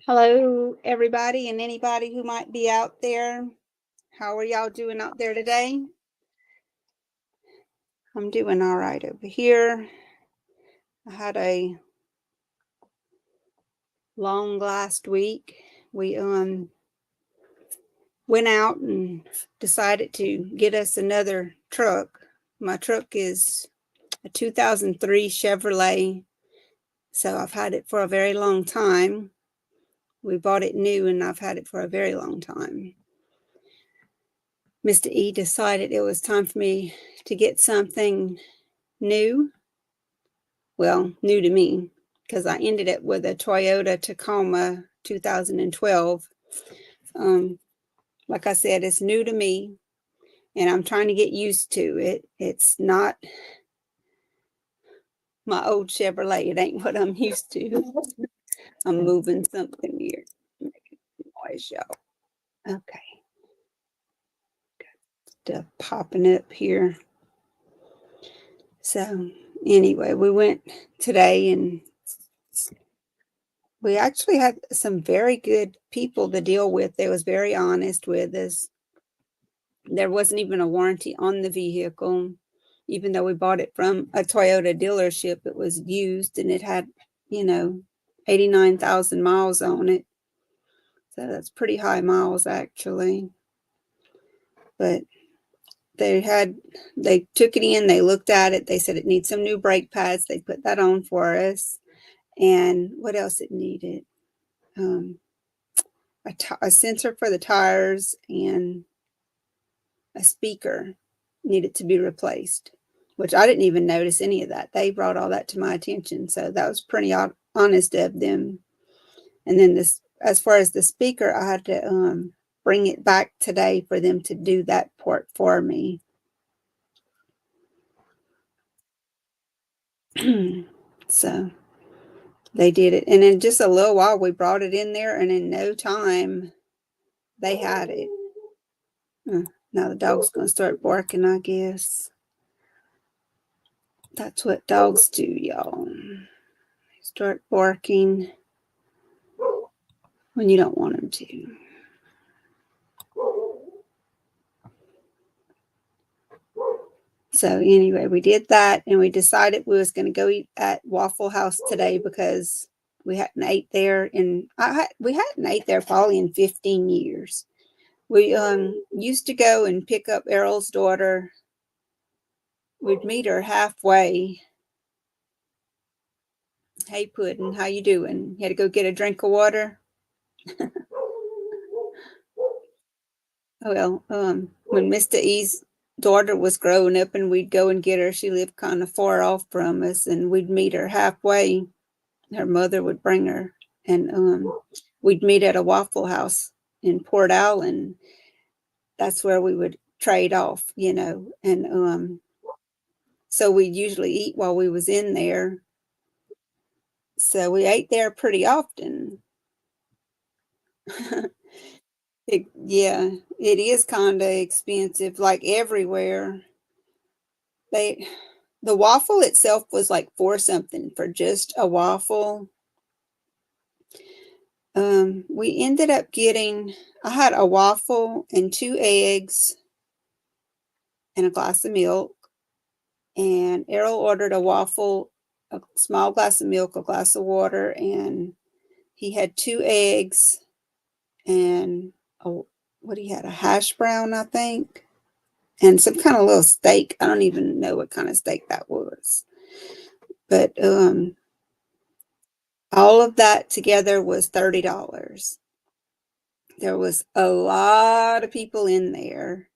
Hello, everybody, and anybody who might be out there. How are y'all doing out there today? I'm doing all right over here. I had a long last week. We went out and decided to get us another truck. My truck is a 2003 Chevrolet, so I've had it for a very long time. We bought it new, and I've had it for a very long time. Mr. E decided it was time for me to get something new. Well, new to me, because I ended it with a Toyota Tacoma 2012. Like I said, it's new to me, and I'm trying to get used to it. It's not my old Chevrolet. It ain't what I'm used to. I'm moving something here. Making noise, y'all. Okay. Stuff popping up here. So anyway, we went today and we actually had some very good people to deal with. They was very honest with us. There wasn't even a warranty on the vehicle. Even though we bought it from a Toyota dealership, it was used and it had, 89,000 miles on it. So that's pretty high miles actually. But they took it in, they looked at it, they said it needs some new brake pads. They put that on for us. And what else it needed? A sensor for the tires and a speaker needed to be replaced, which I didn't even notice any of that. They brought all that to my attention. So that was pretty honest of them. And then as far as the speaker, I had to bring it back today for them to do that port for me. So they did it. And in just a little while, we brought it in there, and in no time, they had it. Now the dog's going to start barking, I guess. That's what dogs do, y'all. They start barking when you don't want them to. So anyway, we did that, and we decided we was going to go eat at Waffle House today because we hadn't ate there we hadn't ate there probably in 15 years. We used to go and pick up Errol's daughter. We'd meet her halfway. Hey, Puddin', how you doing? You had to go get a drink of water? Well, when Mr. E's daughter was growing up and we'd go and get her, she lived kind of far off from us, and we'd meet her halfway. Her mother would bring her, and we'd meet at a Waffle House in Port Allen. That's where we would trade off, and so we'd usually eat while we was in there. So we ate there pretty often. Yeah, it is kind of expensive, like everywhere. The waffle itself was like $4 something for just a waffle. We ended up I had a waffle and 2 eggs and a glass of milk. And Errol ordered a waffle, a small glass of milk, a glass of water, and he had 2 eggs and what he had, a hash brown, I think, and some kind of little steak. I don't even know what kind of steak that was. But all of that together was $30. There was a lot of people in there,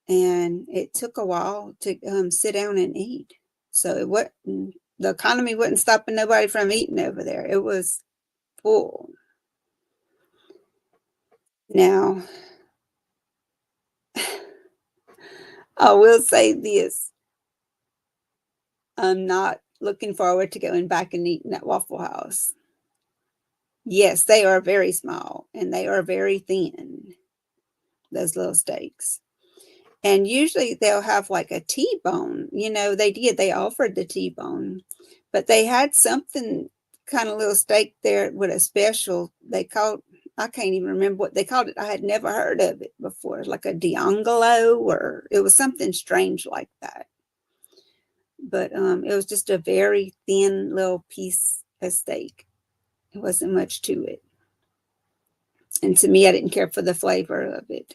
and it took a while to sit down and eat. So the economy wasn't stopping nobody from eating over there. It was full. Now, I will say this. I'm not looking forward to going back and eating at Waffle House. Yes, they are very small and they are very thin, those little steaks. And usually they'll have like a T-bone. They offered the T-bone, but they had something kind of little steak there with a special. They called, I can't even remember what they called it. I had never heard of it before, like a Diangolo, or it was something strange like that. But it was just a very thin little piece of steak. It wasn't much to it. And to me, I didn't care for the flavor of it.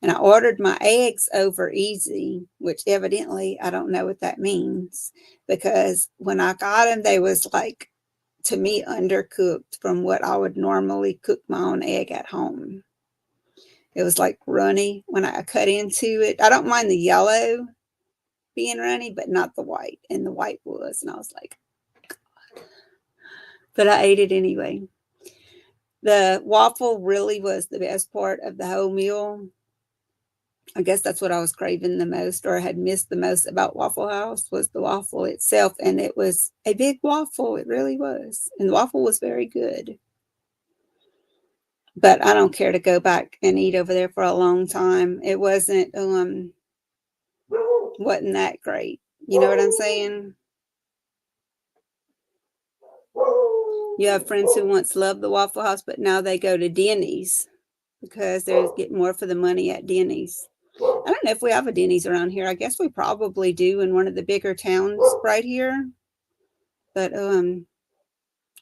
And I ordered my eggs over easy, which evidently I don't know what that means, because when I got them, they was like, to me, undercooked from what I would normally cook my own egg at home. It was like runny when I cut into it. I don't mind the yellow being runny, but not the white. And the white was. And I was like, but I ate it anyway. The waffle really was the best part of the whole meal. I guess that's what I was craving the most, or had missed the most about Waffle House, was the waffle itself. And it was a big waffle. It really was. And the waffle was very good. But I don't care to go back and eat over there for a long time. It wasn't that great. You know what I'm saying? You have friends who once loved the Waffle House, but now they go to Denny's because they're getting more for the money at Denny's. I don't know if we have a Denny's around here. I guess we probably do in one of the bigger towns right here. But I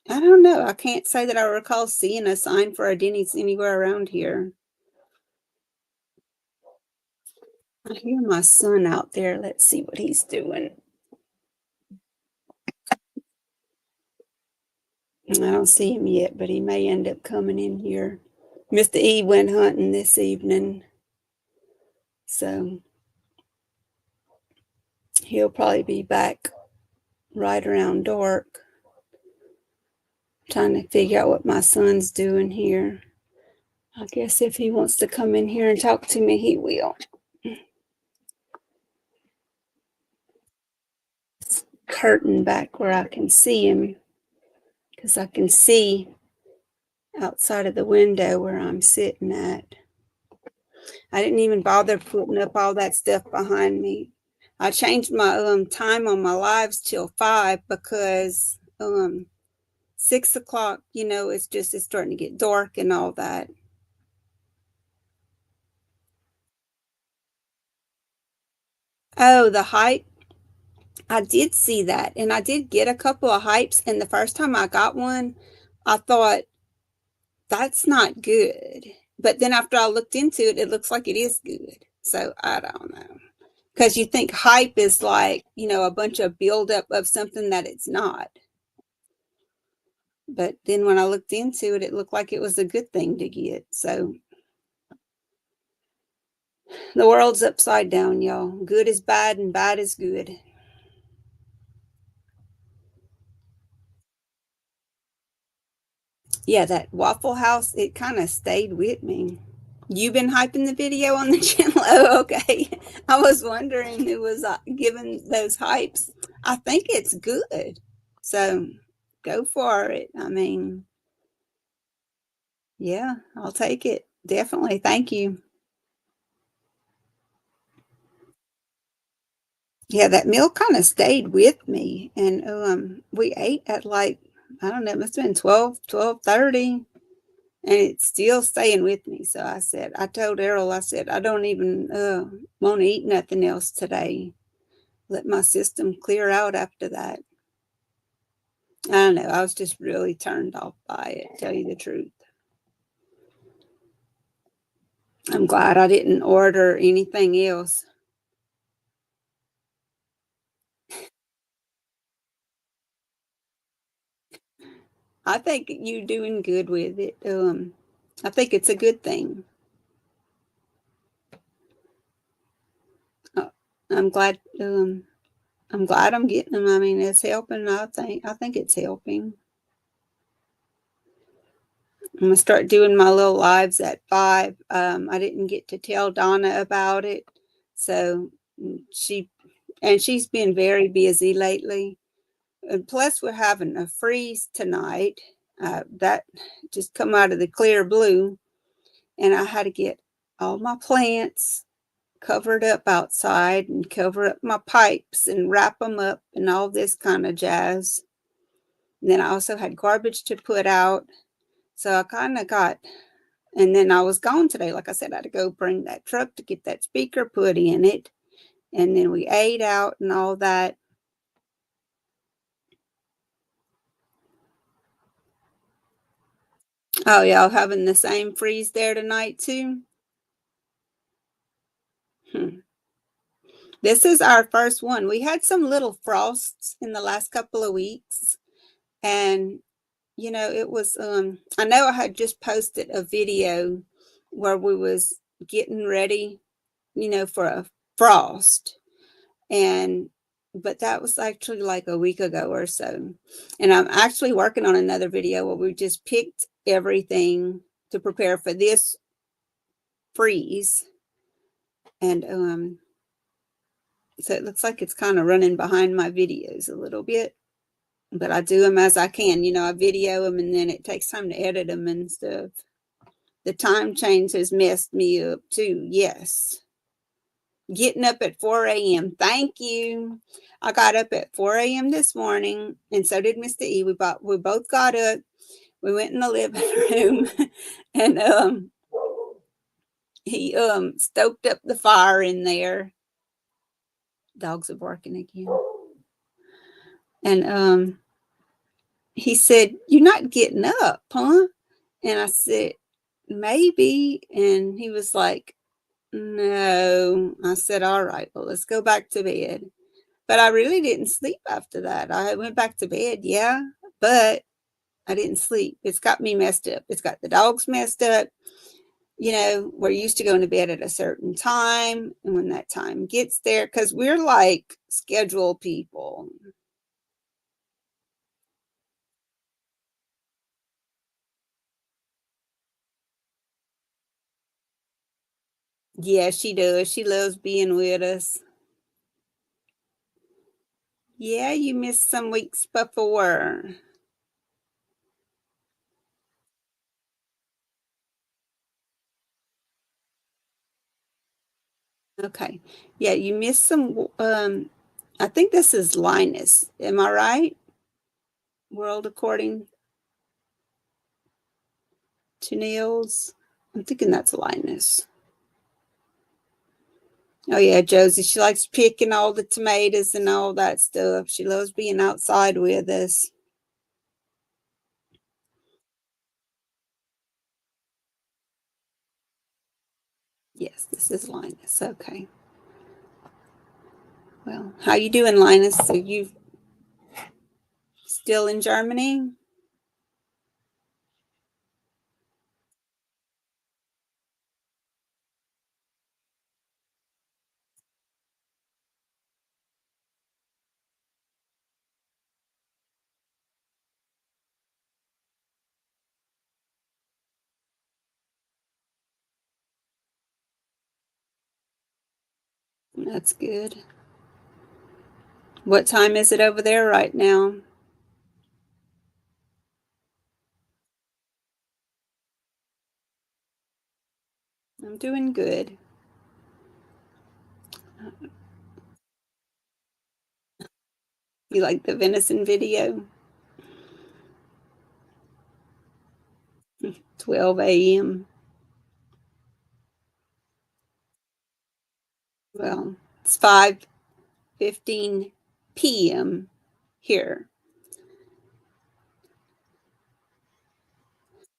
don't know. I can't say that I recall seeing a sign for a Denny's anywhere around here. I hear my son out there. Let's see what he's doing. I don't see him yet, but he may end up coming in here. Mr. E went hunting this evening, so he'll probably be back right around dark. Trying to figure out what my son's doing here. I guess if he wants to come in here and talk to me, he will. Curtain back where I can see him, because I can see outside of the window where I'm sitting at. I didn't even bother putting up all that stuff behind me. I changed my time on my lives till 5 because 6 o'clock, it's starting to get dark and all that. Oh, the hype. I did see that, and I did get a couple of hypes, and the first time I got one, I thought, that's not good. But then after I looked into it, it looks like it is good. So I don't know. Because you think hype is like, a bunch of buildup of something that it's not. But then when I looked into it, it looked like it was a good thing to get. So the world's upside down, y'all. Good is bad and bad is good. Yeah, that Waffle House, it kind of stayed with me. You been hyping the video on the channel? Oh, okay. I was wondering who was giving those hypes. I think it's good. So go for it. I mean, yeah, I'll take it. Definitely. Thank you. Yeah, that meal kind of stayed with me. And we ate at like, I don't know, it must have been 12:30, and it's still staying with me. So I told Errol, I said, I don't even want to eat nothing else today. Let my system clear out after that. I don't know. I was just really turned off by it, tell you the truth. I'm glad I didn't order anything else. I think you're doing good with it. I think it's a good thing. Uh, I'm glad. I'm glad I'm getting them. I mean, it's helping. I think it's helping. I'm gonna start doing my little lives at 5. I didn't get to tell Donna about it, so she's been very busy lately. And plus, we're having a freeze tonight. That just come out of the clear blue, and I had to get all my plants covered up outside and cover up my pipes and wrap them up and all this kind of jazz. And then I also had garbage to put out. So I kind of got, and then I was gone today. Like I said, I had to go bring that truck to get that speaker put in it. And then we ate out and all that. Oh, y'all having the same freeze there tonight too? Hmm. This is our first one. We had some little frosts in the last couple of weeks, and it was I know I had just posted a video where we was getting ready, for a frost, and but that was actually like a week ago or so. And I'm actually working on another video where we just picked everything to prepare for this freeze. And so it looks like it's kind of running behind my videos a little bit, but I do them as I can. I video them and then it takes time to edit them and stuff. The time change has messed me up too. Yes. Getting up at 4 a.m. Thank you. I got up at 4 a.m. this morning, and so did Mr. E. We both got up. We went in the living room, and he stoked up the fire in there. Dogs are barking again. And he said, "You're not getting up, huh?" And I said, "Maybe." And he was like, "No." I said, "All right, well, let's go back to bed." But I really didn't sleep after that. I went back to bed, yeah, but I didn't sleep. It's got me messed up. It's got the dogs messed up. We're used to going to bed at a certain time. And when that time gets there, because we're like schedule people. Yeah, she does. She loves being with us. Yeah, you missed some weeks before. Okay. Yeah, you missed some. I think this is Linus. Am I right? World according to Niels. I'm thinking that's Linus. Oh yeah, Josie. She likes picking all the tomatoes and all that stuff. She loves being outside with us. Yes, this is Linus. Okay. Well, how you doing, Linus? Are you still in Germany? That's good. What time is it over there right now? I'm doing good. You like the venison video? 12 a.m. Well, it's 5:15 p.m. here.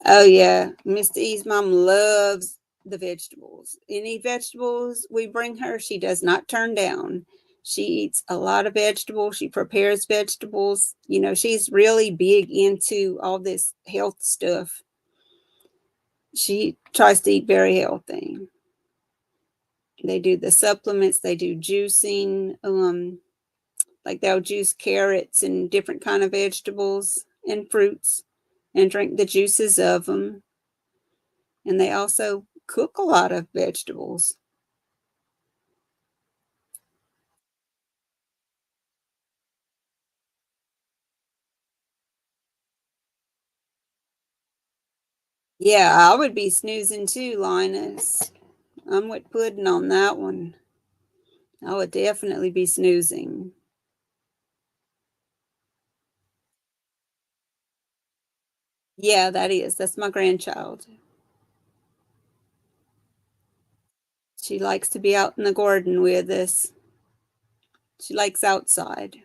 Oh yeah, Miss E's mom loves the vegetables. Any vegetables we bring her, she does not turn down. She eats a lot of vegetables. She prepares vegetables. She's really big into all this health stuff. She tries to eat very healthy. They do the supplements, they do juicing, like they'll juice carrots and different kind of vegetables and fruits and drink the juices of them. And they also cook a lot of vegetables. Yeah, I would be snoozing too, Linus. I'm with Pudding on that one. I would definitely be snoozing. Yeah, that is. That's my grandchild. She likes to be out in the garden with us. She likes outside,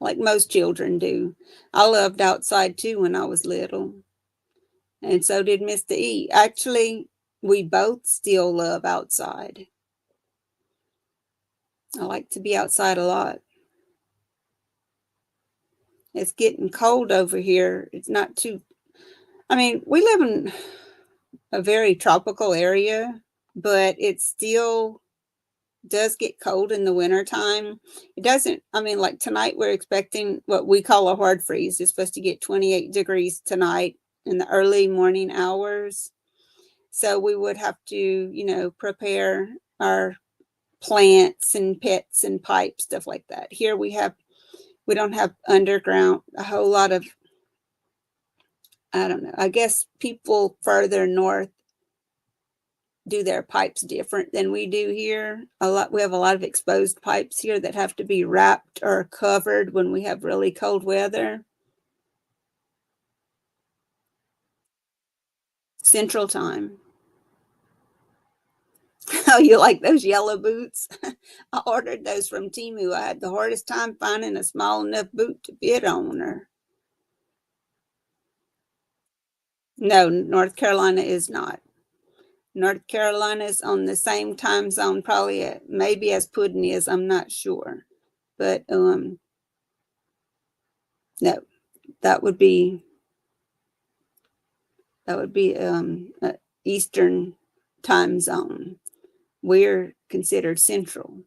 like most children do. I loved outside too when I was little, and so did Mr. E. Actually, we both still love outside. I like to be outside a lot. It's getting cold over here. It's not too, I mean, we live in a very tropical area, but it still does get cold in the wintertime. It doesn't, I mean, like tonight, we're expecting what we call a hard freeze. It's supposed to get 28 degrees tonight in the early morning hours. So we would have to, prepare our plants and pets and pipes, stuff like that. Here we don't have underground, a whole lot of, I don't know, I guess people further north do their pipes different than we do here. We have a lot of exposed pipes here that have to be wrapped or covered when we have really cold weather. Central Time. Oh, you like those yellow boots? I ordered those from Temu. I had the hardest time finding a small enough boot to fit on her. No, North Carolina is not. North Carolina is on the same time zone, probably maybe as Puddin is. I'm not sure, but no, that would be Eastern time zone. We're considered Central.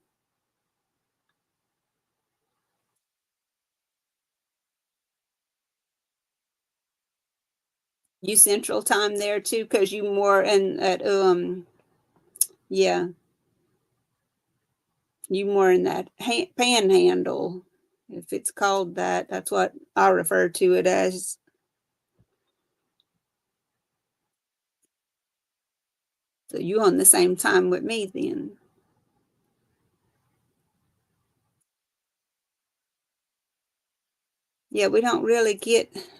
You Central time there too, because you more in at yeah, you more in that panhandle. If it's called that, that's what I refer to it as. So you on the same time with me then. Yeah, we don't really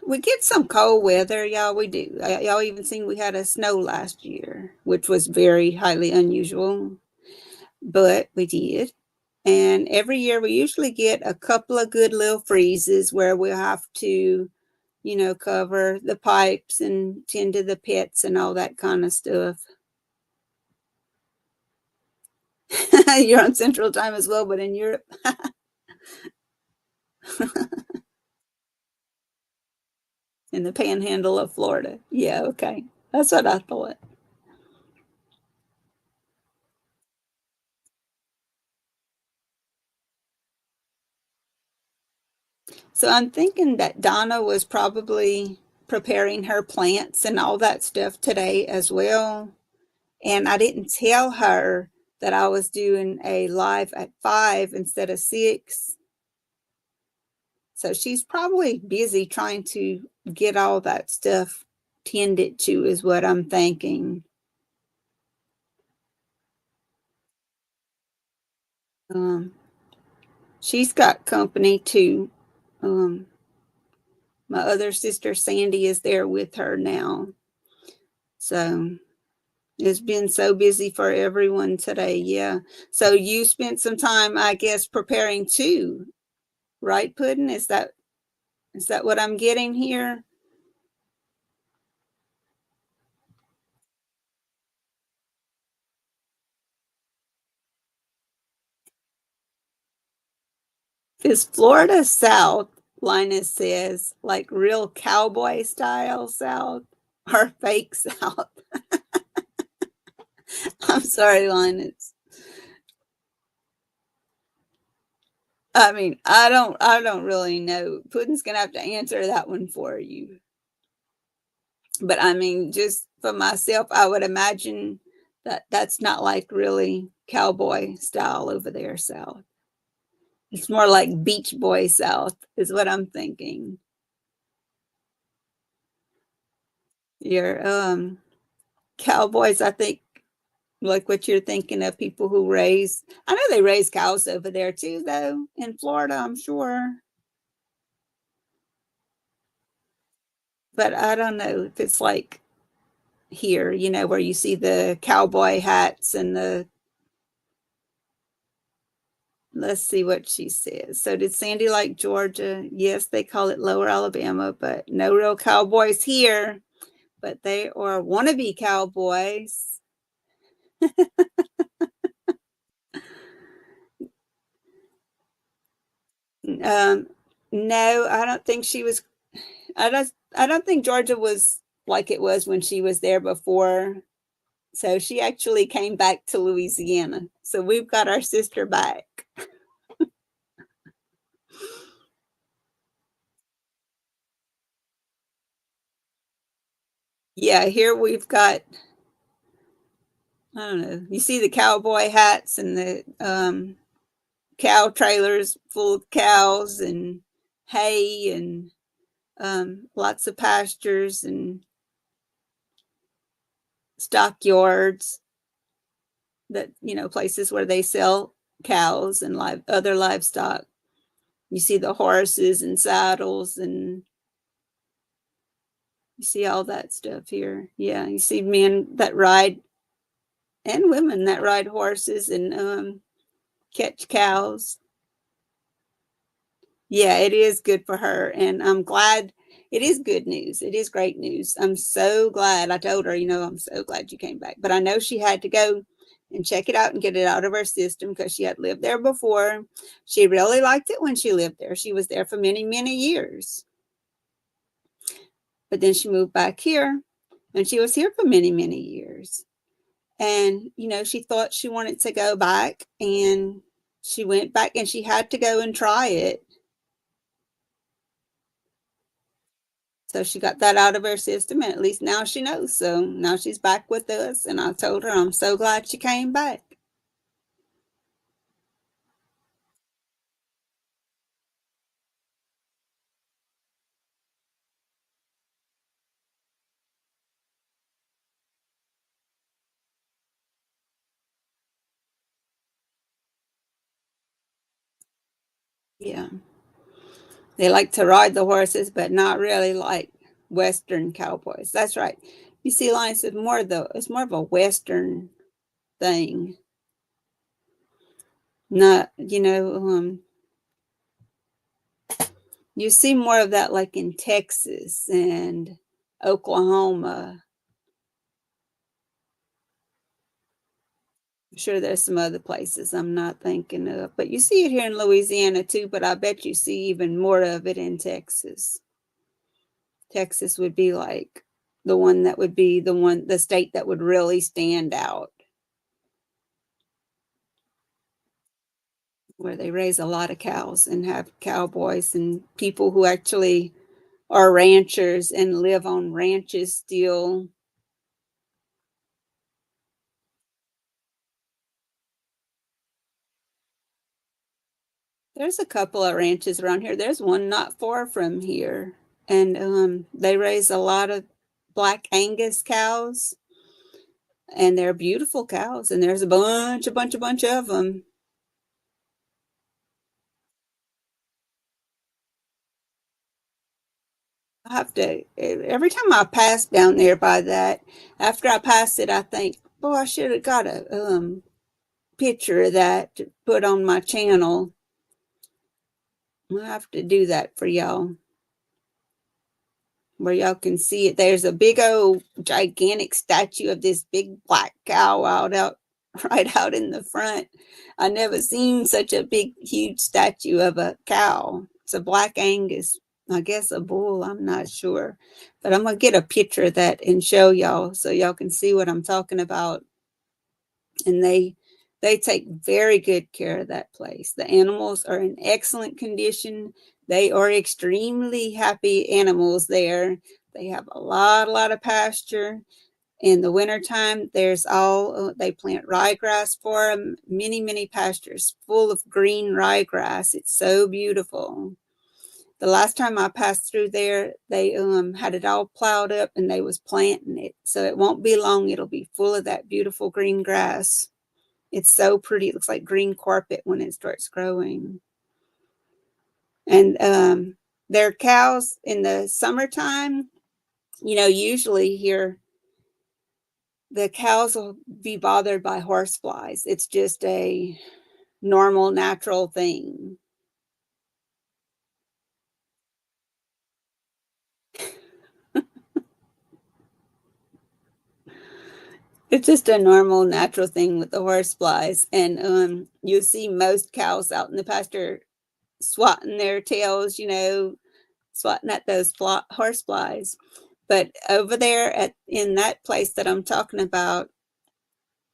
we get some cold weather, y'all. We do. Y'all even seen we had a snow last year, which was very highly unusual, but we did. And every year we usually get a couple of good little freezes where we'll have to, cover the pipes and tend to the pets and all that kind of stuff. You're on Central Time as well, but in Europe. In the panhandle of Florida. Yeah, okay. That's what I thought. So I'm thinking that Donna was probably preparing her plants and all that stuff today as well. And I didn't tell her that I was doing a live at 5 instead of 6. So she's probably busy trying to get all that stuff tended to, is what I'm thinking. Um, she's got company too. Um, my other sister Sandy is there with her now. So it's been so busy for everyone today. Yeah. So you spent some time, I guess, preparing too, right, Puddin'? Is that what I'm getting here? Is Florida South, Linus says, like real cowboy style South or fake South? I'm sorry, Linus. I mean, I don't really know. Puddin's gonna have to answer that one for you. But I mean, just for myself, I would imagine that that's not like really cowboy style over there South. It's more like beach boy South is what I'm thinking. Your cowboys, I think, like what you're thinking of, people who raise, I know they raise cows over there too, though, in Florida, I'm sure. but I don't know if it's like here, where you see the cowboy hats and the let's see what she says. So did Sandy like Georgia? Yes, they call it Lower Alabama, but no real cowboys here. But they are wannabe cowboys. Um, no, I don't think she was. I don't think Georgia was like it was when she was there before. So she actually came back to Louisiana. So we've got our sister back. Yeah, here we've got, I don't know, you see the cowboy hats and the cow trailers full of cows and hay and lots of pastures and stockyards that, places where they sell cows and other livestock. You see the horses and saddles and you see all that stuff here. Yeah, you see men that ride and women that ride horses and catch cows. Yeah, it is good for her. And I'm glad it is good news. It is great news. I'm so glad. I told her, I'm so glad you came back. But I know she had to go and check it out and get it out of her system because she had lived there before. She really liked it when she lived there. She was there for many, many years. But then she moved back here and she was here for many, many years. And, she thought she wanted to go back and she went back and she had to go and try it. So she got that out of her system, and at least now she knows. So now she's back with us, and I told her I'm so glad she came back. Yeah. They like to ride the horses, but not really like Western cowboys. That's right. You see, Lions is it's more of a Western thing. Not, you see more of that like in Texas and Oklahoma. I'm sure there's some other places I'm not thinking of, but you see it here in Louisiana too, but I bet you see even more of it in Texas. Texas would be like the state that would really stand out, where they raise a lot of cows and have cowboys and people who actually are ranchers and live on ranches still. There's a couple of ranches around here. There's one not far from here, and they raise a lot of Black Angus cows, and they're beautiful cows. And there's a bunch of them. I have to every time I pass down there by that. After I pass it, I think, "Oh, I should have got a picture of that to put on my channel." I have to do that for y'all, where y'all can see it. There's a big old gigantic statue of this big black cow out right out in the front. I never seen such a big huge statue of a cow. It's a Black Angus, I guess a bull, I'm not sure. But I'm gonna get a picture of that and show y'all so y'all can see what I'm talking about. And they take very good care of that place. The animals are in excellent condition. They are extremely happy animals there. They have a lot of pasture. In the wintertime, they plant ryegrass for them, many pastures full of green ryegrass. It's so beautiful. The last time I passed through there, they had it all plowed up and they was planting it. So it won't be long. It'll be full of that beautiful green grass. It's so pretty. It looks like green carpet when it starts growing. And their cows in the summertime, Usually here the cows will be bothered by horseflies. It's just a normal, natural thing. It's just a normal, natural thing with the horseflies, and, you see most cows out in the pasture swatting their tails, swatting at those horseflies. But over there in that place that I'm talking about,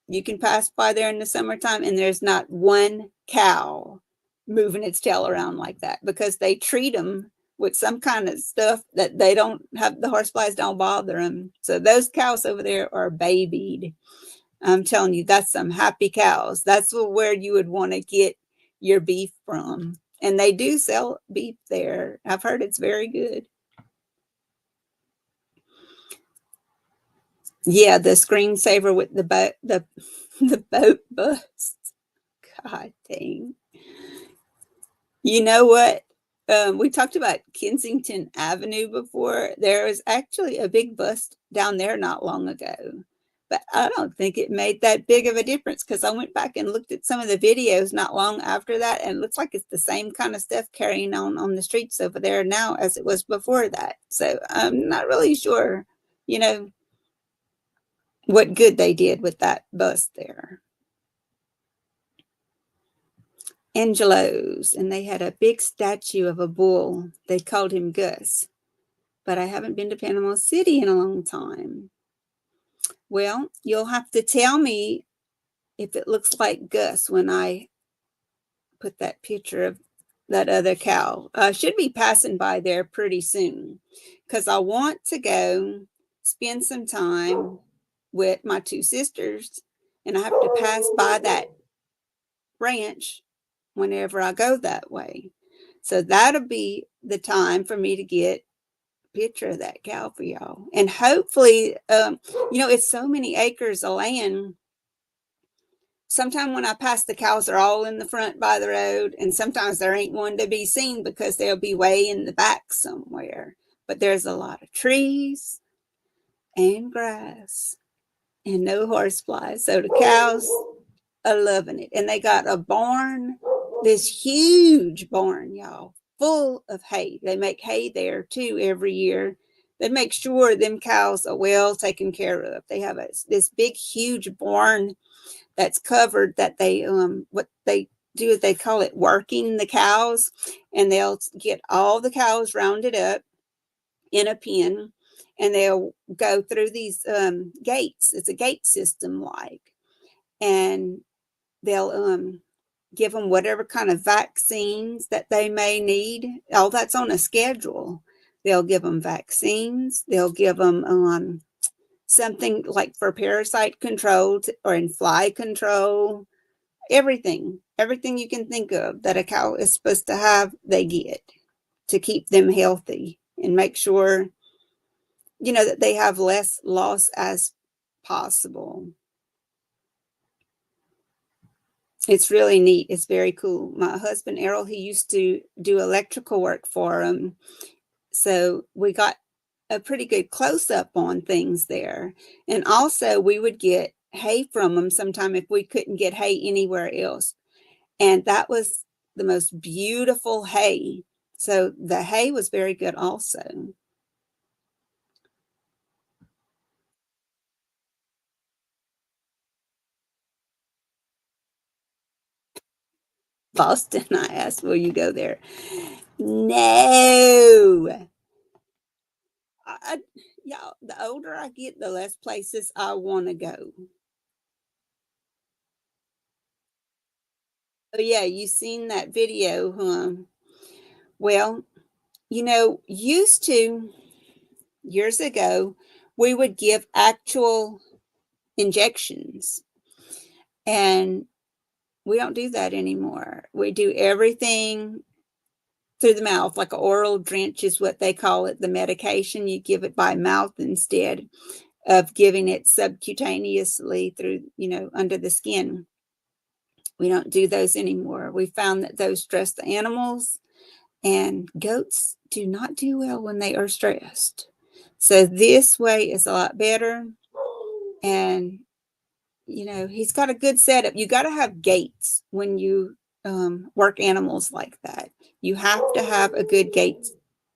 you can pass by there in the summertime, and there's not one cow moving its tail around like that because they treat them with some kind of stuff that they don't have the horseflies don't bother them. So those cows over there are babied. I'm telling you, that's some happy cows. That's where you would want to get your beef from. And they do sell beef there. I've heard it's very good. Yeah, the screensaver with the boat bus. God dang. You know what? We talked about Kensington Avenue before. There was actually a big bust down there not long ago, but I don't think it made that big of a difference because I went back and looked at some of the videos not long after that, and it looks like it's the same kind of stuff carrying on the streets over there now as it was before that. So I'm not really sure, you know, what good they did with that bus there. Angelo's, and they had a big statue of a bull. They called him Gus, but I haven't been to Panama City in a long time. Well, you'll have to tell me if it looks like Gus when I put that picture of that other cow. I should be passing by there pretty soon because I want to go spend some time with my two sisters, and I have to pass by that ranch whenever I go that way. So that'll be the time for me to get a picture of that cow for y'all. And hopefully, it's so many acres of land. Sometimes when I pass, the cows are all in the front by the road, and sometimes there ain't one to be seen because they'll be way in the back somewhere. But there's a lot of trees and grass and no horseflies. So the cows are loving it. And they got a barn, this huge barn, y'all, full of hay. They make hay there too every year. They make sure them cows are well taken care of. They have this big, huge barn that's covered that they what they do is they call it working the cows, and they'll get all the cows rounded up in a pen, and they'll go through these gates. It's a gate system like, and they'll give them whatever kind of vaccines that they may need. All that's on a schedule. They'll give them vaccines. They'll give them something like for parasite control or in fly control. Everything you can think of that a cow is supposed to have, they get to keep them healthy and make sure, that they have less loss as possible. It's really neat. It's very cool. My husband, Errol, he used to do electrical work for him. So we got a pretty good close up on things there. And also, we would get hay from them sometime if we couldn't get hay anywhere else. And that was the most beautiful hay. So the hay was very good also. Boston, I asked, will you go there? No. I, y'all, the older I get, the less places I want to go. Oh yeah, you seen that video, huh? Well, used to years ago, we would give actual injections, and we don't do that anymore. We do everything through the mouth, like an oral drench is what they call it. The medication, you give it by mouth instead of giving it subcutaneously through, under the skin. We don't do those anymore. We found that those stress the animals, and goats do not do well when they are stressed. So this way is a lot better. And, he's got a good setup. You got to have gates when you work animals like that. You have to have a good gate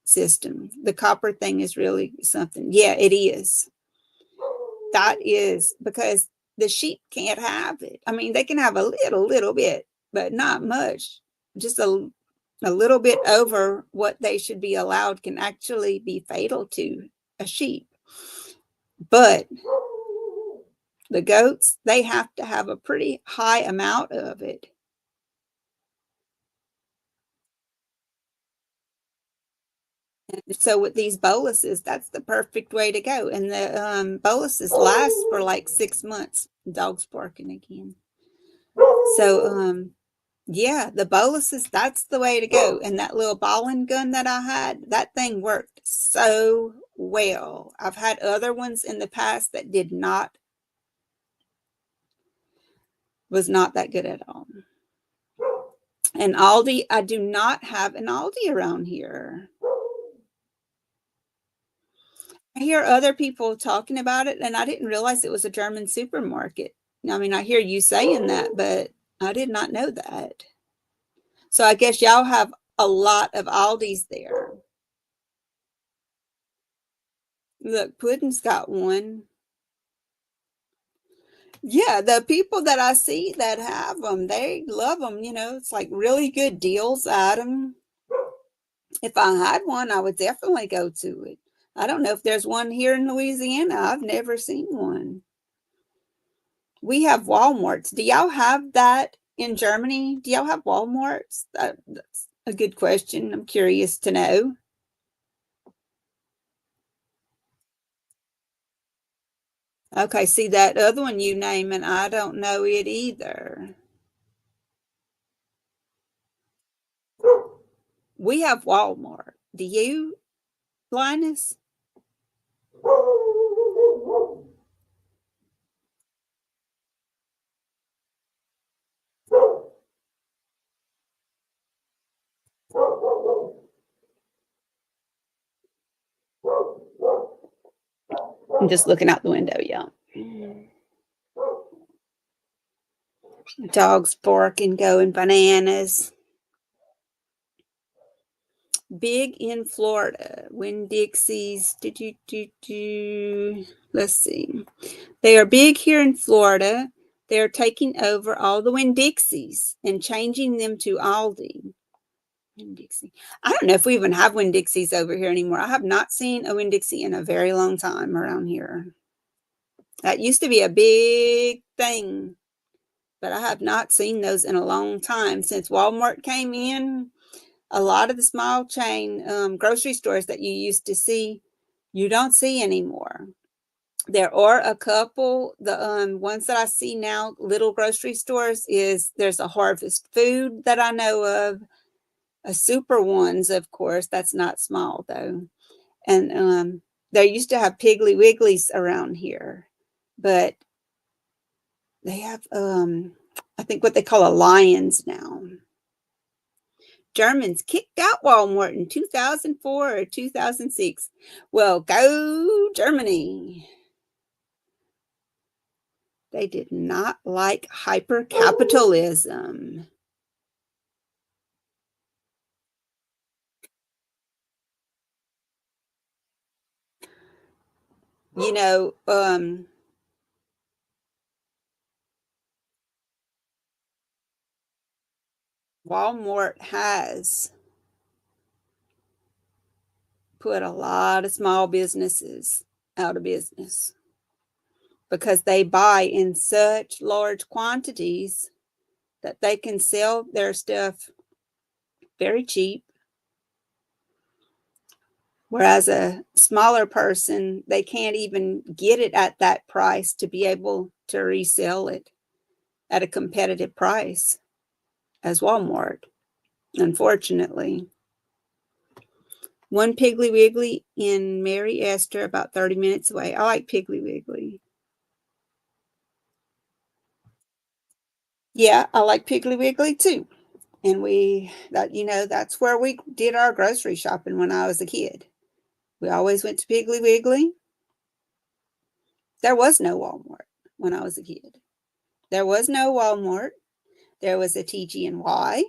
system. The copper thing is really something. Yeah, it is. That is because the sheep can't have it. I mean, they can have a little bit, but not much. Just a little bit over what they should be allowed can actually be fatal to a sheep. But the goats, they have to have a pretty high amount of it. And so with these boluses, that's the perfect way to go. And the boluses last for like 6 months. Dog's barking again. So yeah, the boluses, that's the way to go. And that little balling gun that I had, that thing worked so well. I've had other ones in the past that was not that good at all. And Aldi, I do not have an Aldi around here. I hear other people talking about it, and I didn't realize it was a German supermarket. I mean, I hear you saying that, but I did not know that. So I guess y'all have a lot of Aldis there. Look, Puddin's got one. Yeah, the people that I see that have them, they love them. It's like really good deals at them. If I had one, I would definitely go to it. I don't know if there's one here in Louisiana. I've never seen one. We have Walmarts. Do y'all have that in Germany? Do y'all have Walmarts? That's a good question. I'm curious to know. Okay, see that other one you name, and I don't know it either. We have Walmart. Do you, Linus? I'm just looking out the window, y'all. Dogs barking, going bananas. Big in Florida. Winn-Dixies. Let's see. They are big here in Florida. They are taking over all the Winn-Dixies and changing them to Aldi. Winn-Dixie. I don't know if we even have Winn-Dixies over here anymore. I have not seen a Winn-Dixie in a very long time around here. That used to be a big thing, but I have not seen those in a long time. Since Walmart came in, a lot of the small chain grocery stores that you used to see, you don't see anymore. There are a couple. The ones that I see now, little grocery stores, there's a Harvest Food that I know of, a Super Ones, of course. That's not small though. And they used to have Piggly Wigglies around here, but they have I think what they call a Lions now. Germans kicked out Walmart in 2004 or 2006. Well, go Germany. They did not like hyper-capitalism. You know, Walmart has put a lot of small businesses out of business because they buy in such large quantities that they can sell their stuff very cheap. Whereas a smaller person, they can't even get it at that price to be able to resell it at a competitive price as Walmart, unfortunately. One Piggly Wiggly in Mary Esther, about 30 minutes away. I like Piggly Wiggly. Yeah, I like Piggly Wiggly too. And that's where we did our grocery shopping when I was a kid. We always went to Piggly Wiggly. There was no Walmart when I was a kid. There was no Walmart. There was a TG&Y.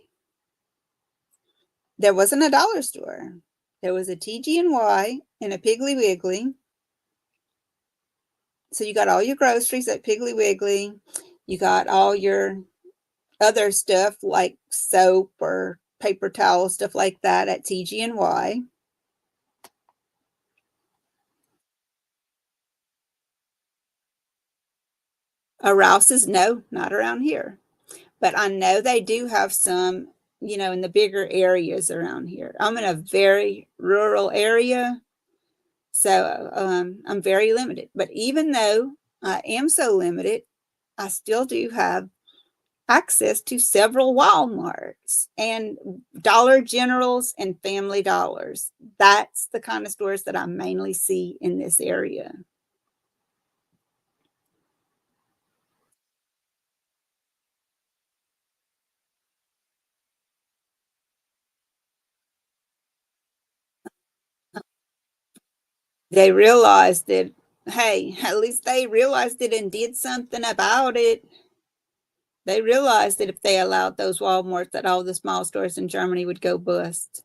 There wasn't a dollar store. There was a TG&Y and a Piggly Wiggly. So you got all your groceries at Piggly Wiggly. You got all your other stuff like soap or paper towel, stuff like that at TG&Y. Rouse's, no, not around here. But I know they do have some, in the bigger areas around here. I'm in a very rural area, so I'm very limited. But even though I am so limited, I still do have access to several Walmarts and Dollar Generals and Family Dollars. That's the kind of stores that I mainly see in this area. They realized that, hey, at least they realized it and did something about it. They realized that if they allowed those Walmarts, that all the small stores in Germany would go bust.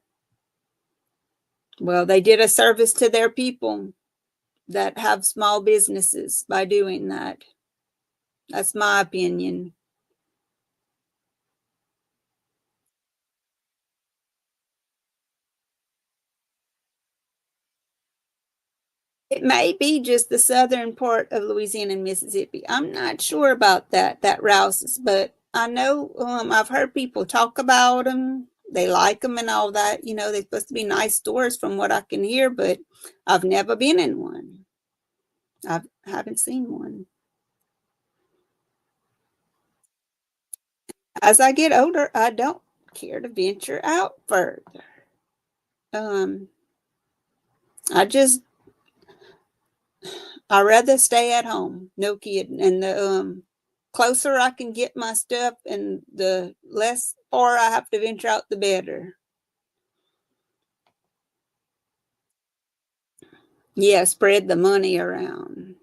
Well, they did a service to their people that have small businesses by doing that. That's my opinion. It may be just the southern part of Louisiana and Mississippi. I'm not sure about that Rouse's, but I know I've heard people talk about them. They like them and all that. They're supposed to be nice stores from what I can hear, but I've never been in one. I haven't seen one. As I get older, I don't care to venture out further. Um, I just I rather stay at home. No kidding. And the closer I can get my stuff and the less far I have to venture out, the better. Yeah, spread the money around.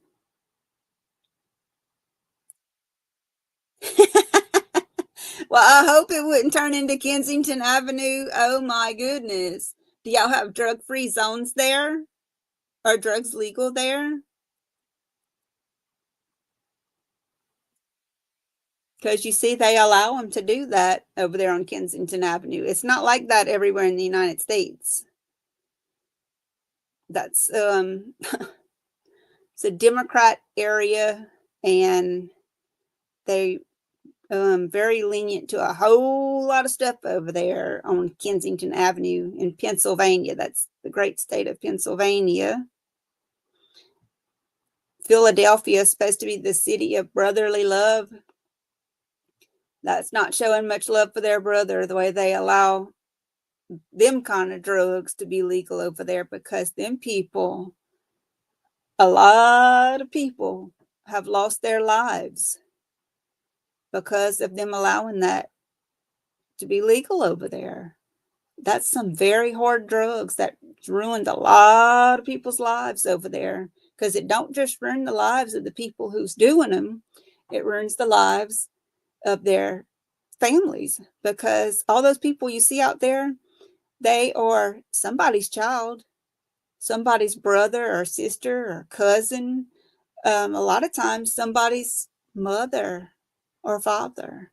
Well, I hope it wouldn't turn into Kensington Avenue. Oh my goodness. Do y'all have drug-free zones there? Are drugs legal there? Because you see, they allow them to do that over there on Kensington Avenue. It's not like that everywhere in the United States. That's it's a Democrat area, and they very lenient to a whole lot of stuff over there on Kensington Avenue in Pennsylvania. That's the great state of Pennsylvania. Philadelphia is supposed to be the city of brotherly love. That's not showing much love for their brother the way they allow them kind of drugs to be legal over there, because them people, a lot of people have lost their lives because of them allowing that to be legal over there. That's some very hard drugs that ruined a lot of people's lives over there, because it don't just ruin the lives of the people who's doing them, it ruins the lives of their families, because all those people you see out there, they are somebody's child, somebody's brother or sister or cousin, a lot of times somebody's mother or father.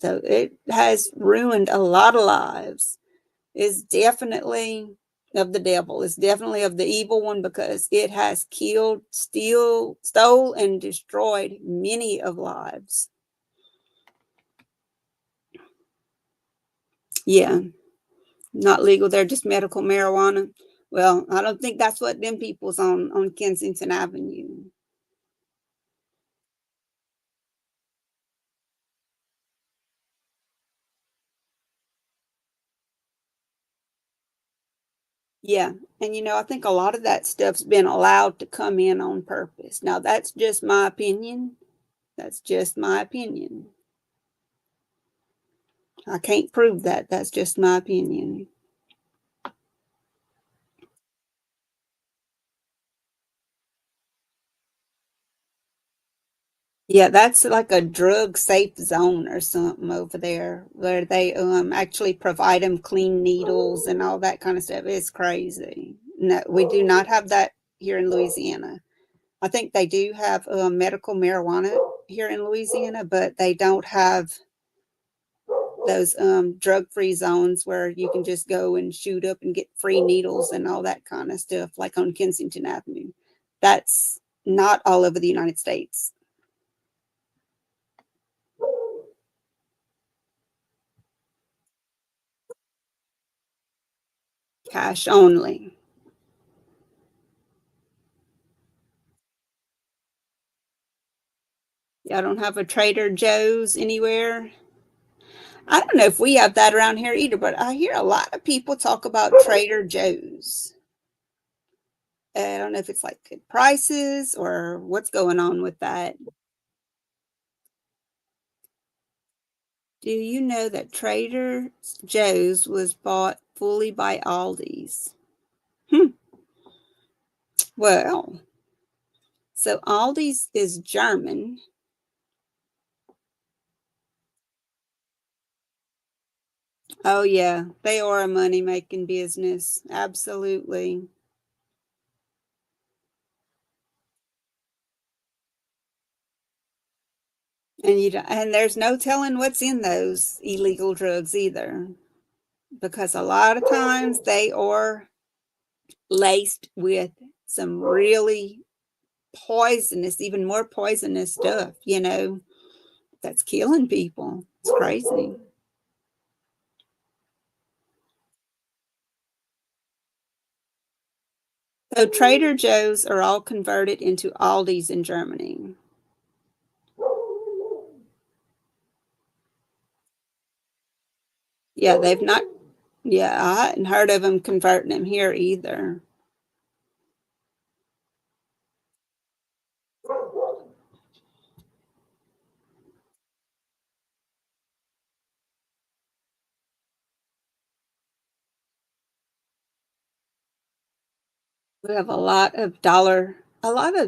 So it has ruined a lot of lives. It's definitely of the devil. It's definitely of the evil one, because it has killed, stole, and destroyed many of lives. Yeah, not legal. They're just medical marijuana. Well, I don't think that's what them people's on Kensington Avenue. Yeah, and I think a lot of that stuff's been allowed to come in on purpose. Now, that's just my opinion. That's just my opinion. I can't prove that. That's just my opinion. Yeah, that's like a drug safe zone or something over there where they actually provide them clean needles and all that kind of stuff. It's crazy. No, we do not have that here in Louisiana. I think they do have medical marijuana here in Louisiana, but they don't have those drug-free zones where you can just go and shoot up and get free needles and all that kind of stuff, like on Kensington Avenue. That's not all over the United States. Cash only. Y'all don't have a Trader Joe's anywhere? I don't know if we have that around here either, but I hear a lot of people talk about Trader Joe's. I don't know if it's like good prices or what's going on with that. Do you know that Trader Joe's was bought fully by Aldi's? Hmm. Well, so Aldi's is German. Oh, yeah, they are a money making business. Absolutely. And there's no telling what's in those illegal drugs either, because a lot of times they are laced with some really poisonous, even more poisonous stuff, that's killing people. It's crazy. So Trader Joe's are all converted into Aldi's in Germany. Yeah, they've not, yeah, I hadn't heard of them converting them here either. We have a lot of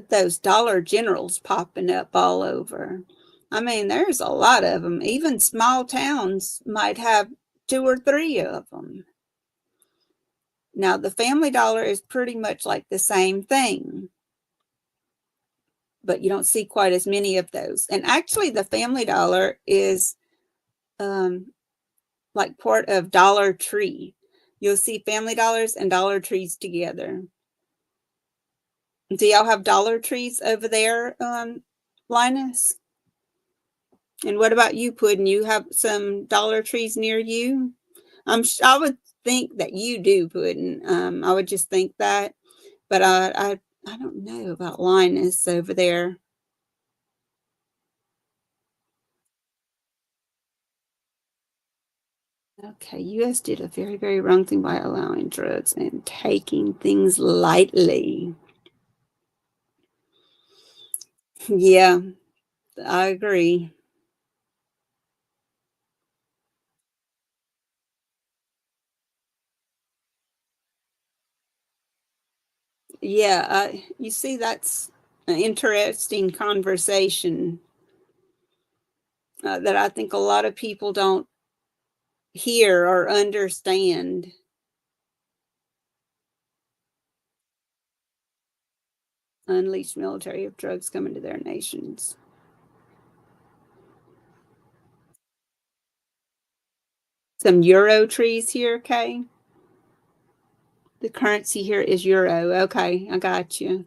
those Dollar Generals popping up all over. I mean, there's a lot of them. Even small towns might have two or three of them. Now, the Family Dollar is pretty much like the same thing, but you don't see quite as many of those. And actually, the Family Dollar is um, like part of Dollar Tree. You'll see Family Dollars and Dollar Trees together. Do y'all have Dollar Trees over there, Linus? And what about you, Puddin'? You have some Dollar Trees near you? I would think that you do, Puddin'. I would just think that, but I don't know about Linus over there. Okay, US did a very, very wrong thing by allowing drugs and taking things lightly. Yeah, I agree. Yeah, you see, that's an interesting conversation that I think a lot of people don't hear or understand. Unleashed military of drugs coming to their nations. Some euro trees here, okay? The currency here is euro. Okay, I got you.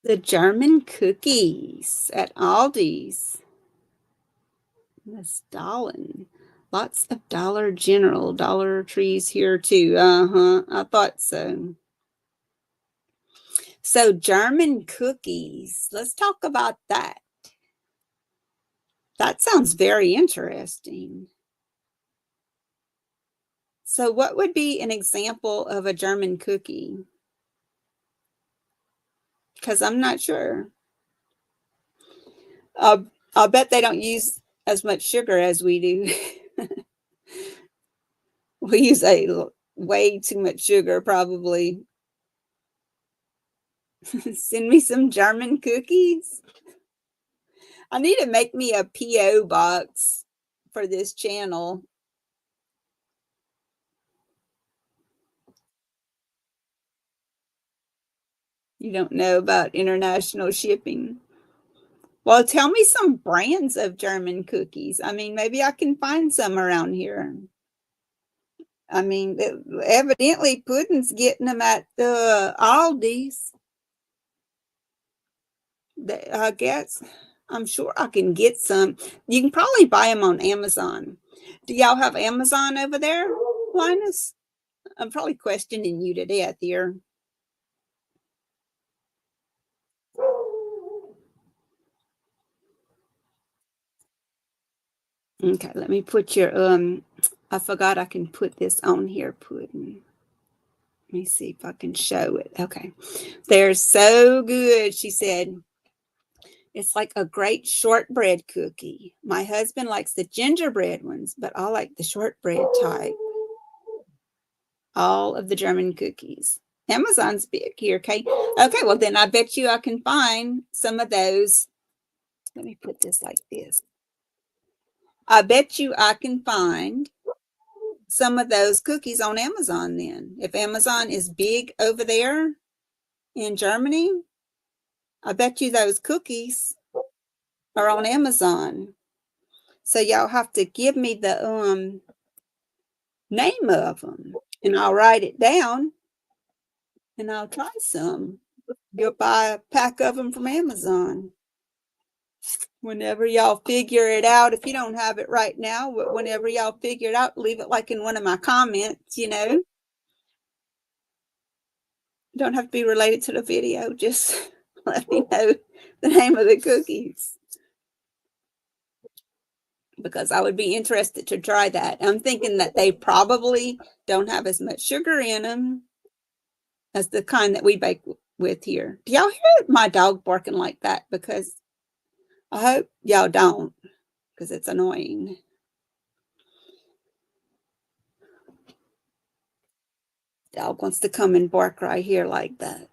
The German cookies at Aldi's. The Stalin. Lots of Dollar General, Dollar Trees here too. Uh-huh. I thought so. So German cookies. Let's talk about that. That sounds very interesting. So what would be an example of a German cookie? Because I'm not sure. I'll bet they don't use as much sugar as we do. We use way too much sugar, probably. Send me some German cookies. I need to make me a P.O. box for this channel. You don't know about international shipping. Well, tell me some brands of German cookies. I mean, maybe I can find some around here. I mean, evidently Puddin's getting them at the Aldi's. I guess I'm sure I can get some. You can probably buy them on Amazon. Do y'all have Amazon over there, Linus? I'm probably questioning you to death here. Okay, let me put your I forgot I can put this on here, Puddin. Let me see if I can show it. Okay. They're so good, she said. It's like a great shortbread cookie. My husband likes the gingerbread ones, but I like the shortbread type. All of the German cookies. Amazon's big here, okay? Okay, well, then I bet you I can find some of those. Let me put this like this. I bet you I can find some of those cookies on Amazon then. If Amazon is big over there in Germany, I bet you those cookies are on Amazon. So y'all have to give me the name of them and I'll write it down and I'll try some. You'll buy a pack of them from Amazon. Whenever y'all figure it out, if you don't have it right now, but whenever y'all figure it out, leave it like in one of my comments, you know. Don't have to be related to the video, just let me know the name of the cookies. Because I would be interested to try that. I'm thinking that they probably don't have as much sugar in them as the kind that we bake with here. Do y'all hear my dog barking like that? Because I hope y'all don't, because it's annoying. Dog wants to come and bark right here like that.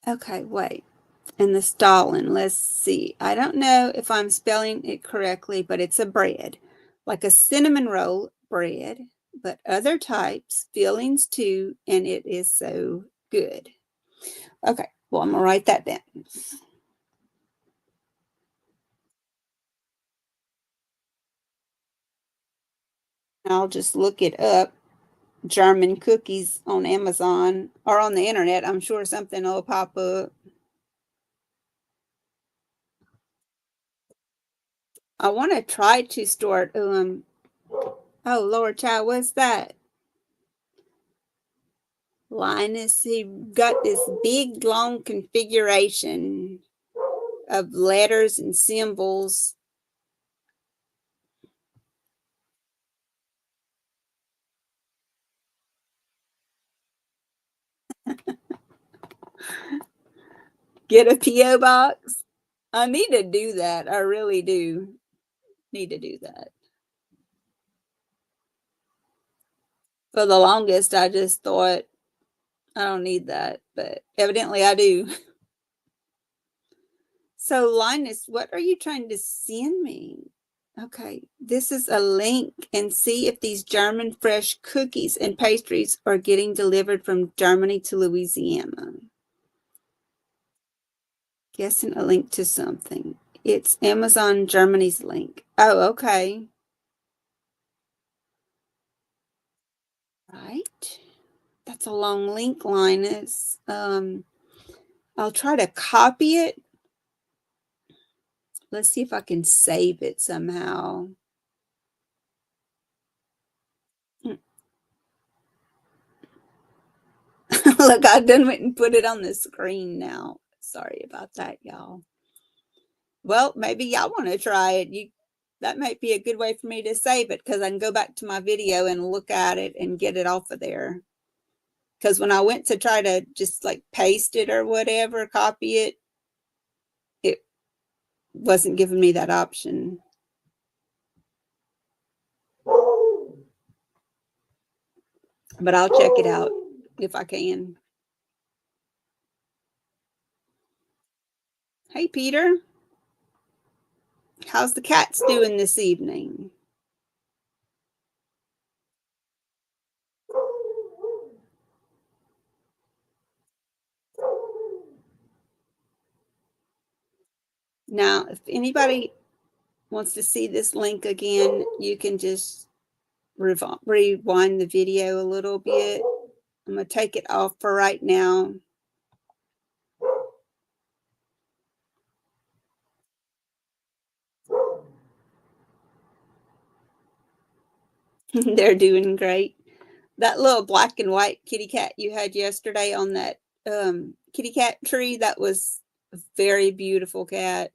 Okay, wait. And the Stalin, let's see. I don't know if I'm spelling it correctly, but it's a bread, like a cinnamon roll bread, but other types, fillings too, and it is so good. Okay, well, I'm going to write that down. I'll just look it up. German cookies on Amazon or on the internet. I'm sure something will pop up. I want to try to start oh Lord child, what's that? Linus, he got this big long configuration of letters and symbols. Get a P.O. box. I need to do that. I really do need to do that. For the longest, I just thought I don't need that, but evidently I do. So, Linus, what are you trying to send me? Okay, this is a link and see if these German fresh cookies and pastries are getting delivered from Germany to Louisiana. Guessing a link to something. It's Amazon Germany's link. Oh, okay. Right. That's a long link, Linus. I'll try to copy it. Let's see if I can save it somehow. Look, I done went and put it on the screen now. Sorry about that, y'all. Well, maybe y'all want to try it. That might be a good way for me to save it because I can go back to my video and look at it and get it off of there. Because when I went to try to just like paste it or whatever, copy it, it wasn't giving me that option. but I'll check it out if I can. Hey, Peter. How's the cats doing this evening? Now, if anybody wants to see this link again, you can just rewind the video a little bit. I'm going to take it off for right now. They're doing great. That little black and white kitty cat you had yesterday on that kitty cat tree, that was a very beautiful cat.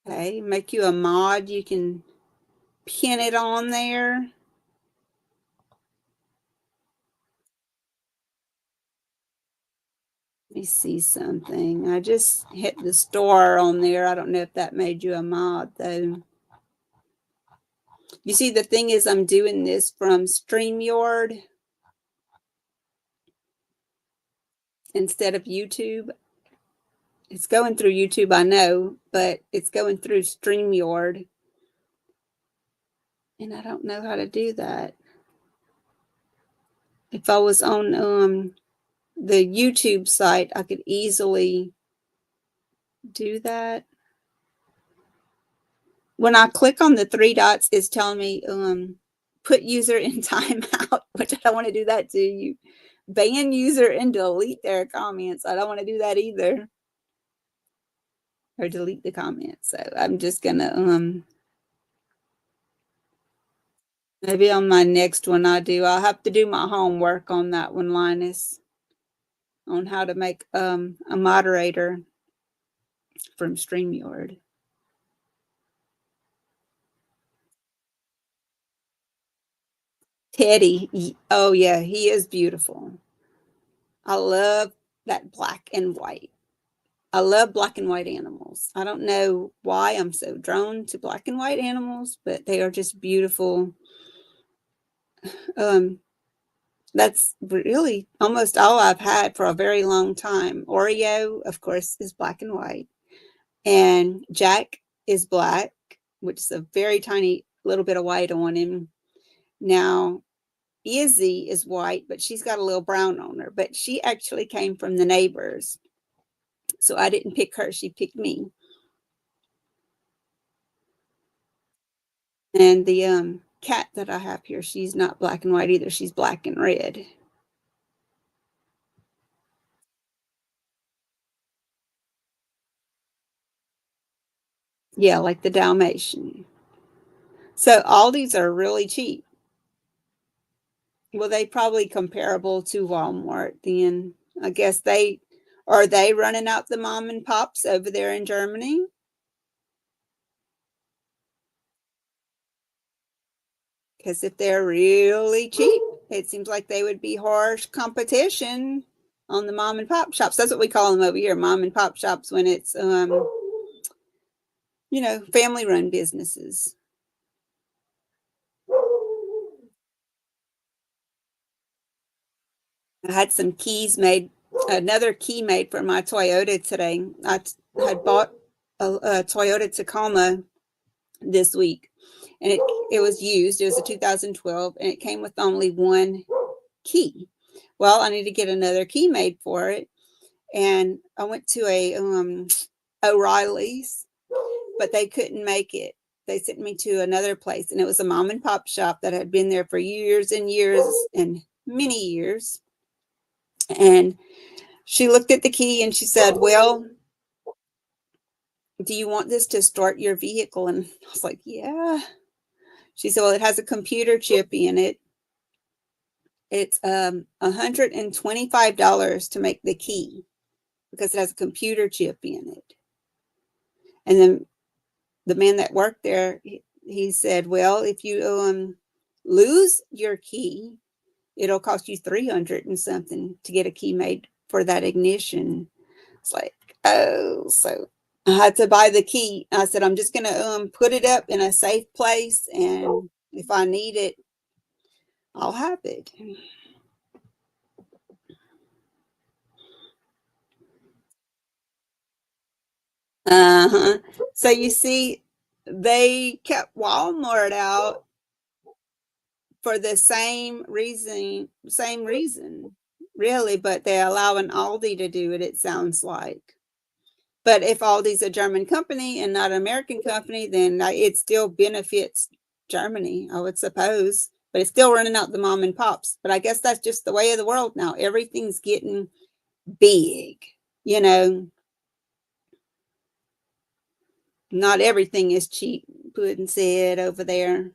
Okay, make you a mod. You can pin it on there. Let me see something. I just hit the star on there. I don't know if that made you a mod though. You see, the thing is, I'm doing this from StreamYard instead of YouTube. It's going through YouTube, I know, but it's going through StreamYard. And I don't know how to do that. If I was on the YouTube site, I could easily do that. When I click on the three dots, it's telling me put user in timeout, which I don't want to do that to you. Ban user and delete their comments. I don't want to do that either. Or delete the comments. So I'm just gonna maybe on my next one I'll have to do my homework on that one, Linus, on how to make a moderator from StreamYard. Teddy. Oh yeah, he is beautiful. I love that black and white. I love black and white animals. I don't know why I'm so drawn to black and white animals, but they are just beautiful. That's really almost all I've had for a very long time. Oreo, of course, is black and white. And Jack is black, which is a very tiny little bit of white on him. Now, Izzy is white, but she's got a little brown on her. But she actually came from the neighbors. So I didn't pick her, she picked me. And the cat that I have here, she's not black and white either. She's black and red. Yeah, like the Dalmatian. So all these are really cheap. Well, they probably comparable to Walmart then. I guess they running out the mom and pops over there in Germany? Because if they're really cheap, it seems like they would be harsh competition on the mom and pop shops. That's what we call them over here, mom and pop shops, when it's family run businesses. I had some keys made, another key made for my Toyota today. I had bought a Toyota Tacoma this week, and it was used. It was a 2012, and it came with only one key. Well, I need to get another key made for it, and I went to a O'Reilly's, but they couldn't make it. They sent me to another place, and it was a mom and pop shop that had been there for years and years and many years. And she looked at the key and she said, "Well, do you want this to start your vehicle?" And I was like, "Yeah." She said, "Well, it has a computer chip in it. It's $125 to make the key because it has a computer chip in it." And then the man that worked there, he said, "Well, if you lose your key, it'll cost you 300 and something to get a key made for that ignition." It's like, Oh, so I had to buy the key. I said, I'm just gonna put it up in a safe place, and if I need it, I'll have it. Uh-huh. So you see, they kept Walmart out for the same reason, really, but they're allowing Aldi to do it, it sounds like. But if Aldi's a German company and not an American company, then it still benefits Germany, I would suppose. But it's still running out the mom and pops. But I guess that's just the way of the world now. Everything's getting big, you know. Not everything is cheap, Puddin said over there.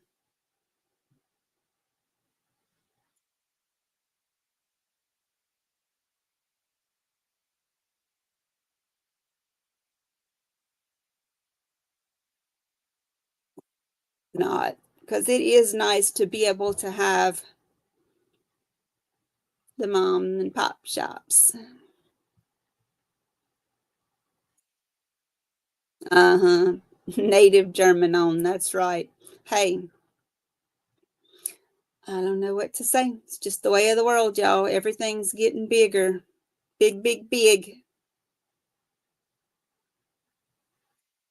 Not because it is nice to be able to have the mom and pop shops. Uh-huh. Native German owned, that's right. Hey, I don't know what to say. It's just the way of the world, y'all. Everything's getting bigger. Big, big, big.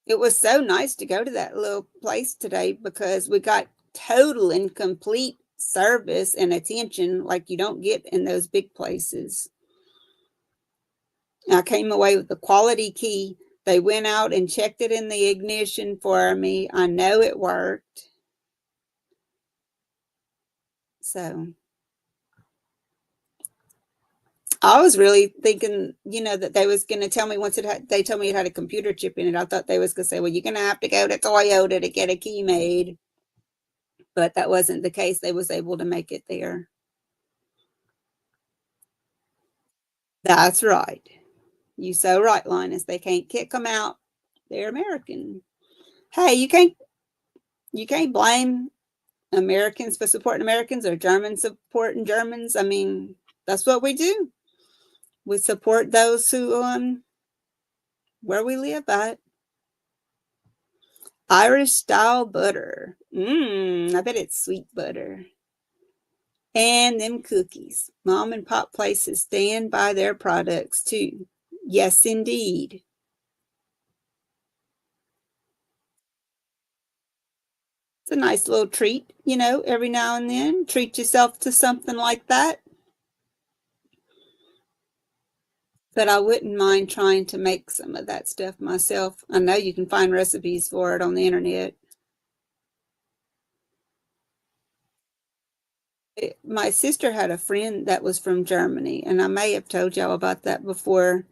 It was so nice to go to that little place today because we got total and complete service and attention like you don't get in those big places. I came away with the quality key. They went out and checked it in the ignition for me. I know it worked. So I was really thinking, that they was going to tell me once they told me it had a computer chip in it. I thought they was going to say, well, you're going to have to go to Toyota to get a key made. But that wasn't the case. They was able to make it there. That's right. You so right, Linus. They can't kick them out. They're American. Hey, you can't blame Americans for supporting Americans or Germans supporting Germans. I mean, that's what we do. We support those who where we live at. Irish style butter. I bet it's sweet butter. And them cookies. Mom and pop places stand by their products too. Yes, indeed. It's a nice little treat, every now and then. Treat yourself to something like that. But I wouldn't mind trying to make some of that stuff myself. I know you can find recipes for it on the internet. My sister had a friend that was from Germany, and I may have told y'all about that before.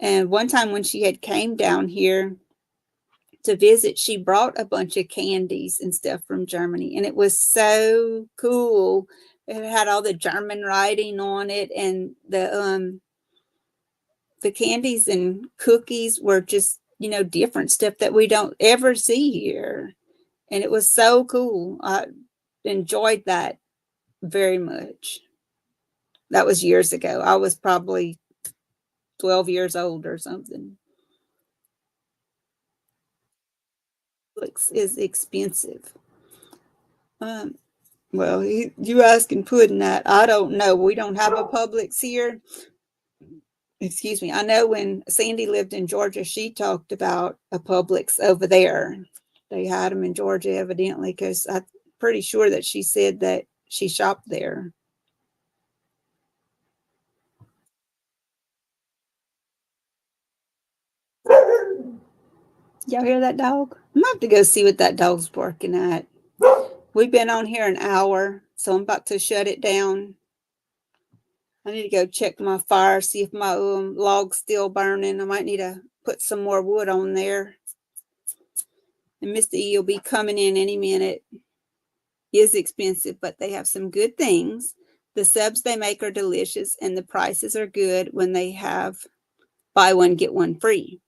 And one time when she had came down here to visit, she brought a bunch of candies and stuff from Germany, and it was so cool. It had all the German writing on it, and the candies and cookies were just, different stuff that we don't ever see here. And it was so cool. I enjoyed that very much. That was years ago. I was probably 12 years old or something. Publix is expensive. Um, well, you asking Puddin' that. I don't know. We don't have a Publix here. Excuse me. I know when Sandy lived in Georgia, she talked about a Publix over there. They had them in Georgia, evidently, because I'm pretty sure that she said that she shopped there. Y'all hear that dog? I'm about to go see what that dog's barking at. We've been on here an hour, so I'm about to shut it down. I need to go check my fire, see if my log's still burning. I might need to put some more wood on there. And Mr. E will be coming in any minute. It is expensive, but they have some good things. The subs they make are delicious, and the prices are good when they have buy one, get one free.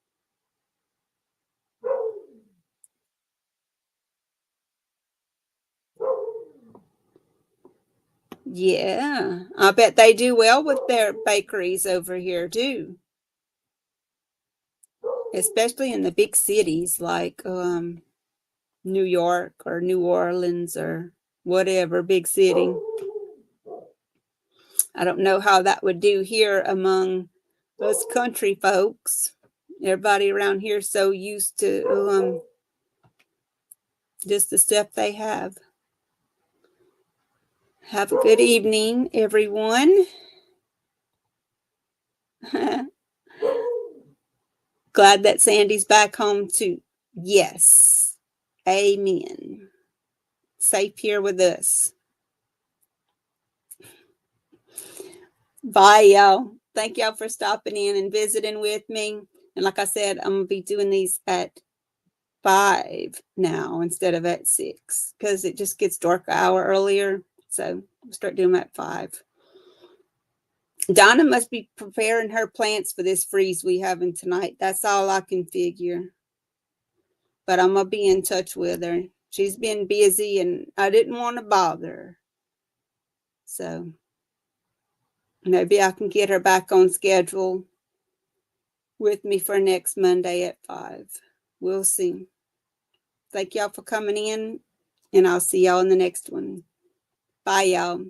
Yeah, I bet they do well with their bakeries over here too. especially in the big cities like New York or New Orleans or whatever big city. I don't know how that would do here among us country folks. Everybody around here is so used to just the stuff they have. Have a good evening, everyone. Glad that Sandy's back home too. Yes. Amen. Safe here with us. Bye, y'all. Thank y'all for stopping in and visiting with me. And like I said, I'm going to be doing these at 5 now instead of at 6 because it just gets dark an hour earlier. So we'll start doing them at 5. Donna must be preparing her plants for this freeze we having tonight. That's all I can figure. But I'm going to be in touch with her. She's been busy and I didn't want to bother her. So maybe I can get her back on schedule with me for next Monday at 5. We'll see. Thank y'all for coming in, and I'll see y'all in the next one. Bye, y'all.